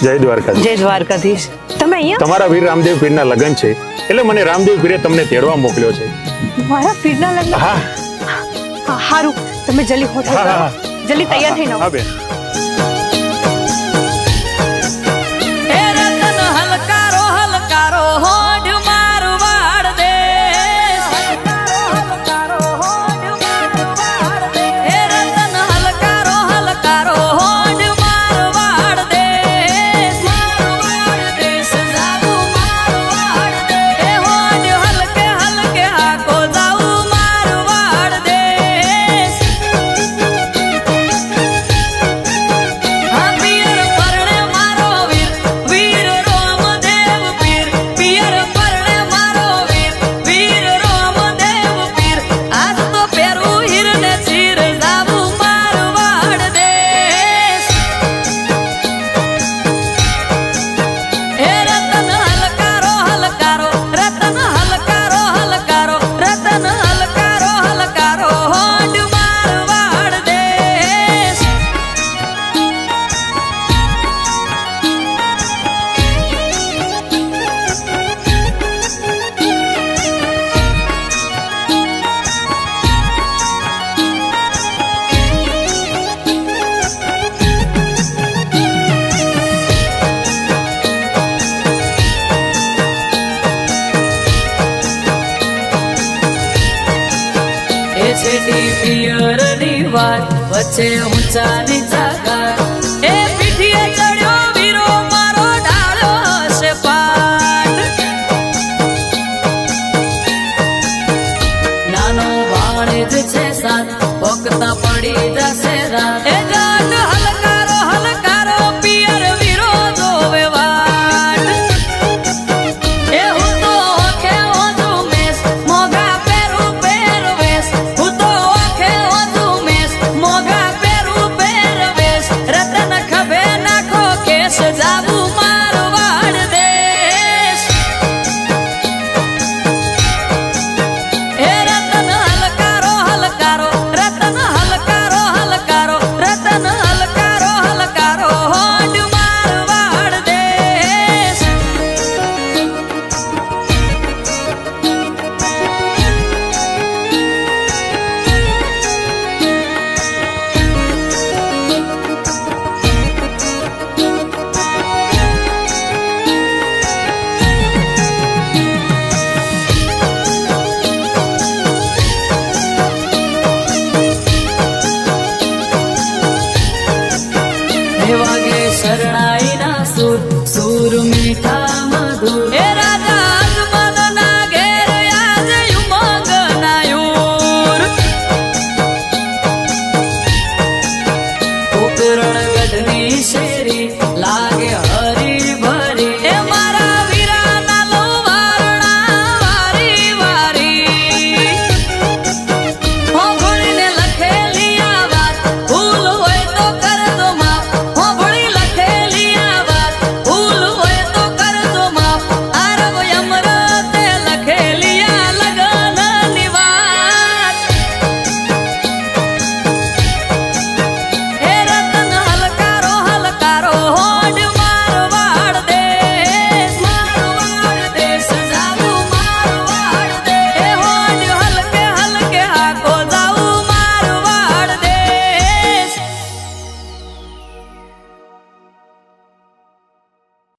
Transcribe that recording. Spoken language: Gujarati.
જય દ્વારકાધીશ. જય દ્વારકાધીશ. તમે અહીંયા? તમારા વીર રામદેવ પીરના લગ્ન છે એટલે મને રામદેવ પીરે તમને તેડવા મોકલ્યો છે. મારા પીરના લગ્ન? હા. હારું, તમે જલ્દી હોટલ હા, કરો. હા. જલ્દી તૈયાર થઈને આવો. હા બેન. વચ્ચે ઊંચા નીચા ગાર એ પીઠીએ ચડ્યો વીરો મારો ડાળ્યો હશે પાટ નાનો ભાણેજ છે સાત પોકતા પડી જશે રાત એ જાટ હલકારો હલકારો પિયર વીરો જોવે વાટ એ હું તો ઓખે ઓજું મેસ મોગા પેરું પહેરવેશ હું તો ઓખે ઓજું મેસ મોગા પેરું પહેરવેશ રતન ખભે નાખો કેસ જાવું મારવાડ દેશ એ રતન હલકારો હલકારો રતન હલકારો હલકારો રતન હલકારો હલકારો હોડ મારવાડ દેશ વાગે શરણાઈ ના સુર સુર મીઠા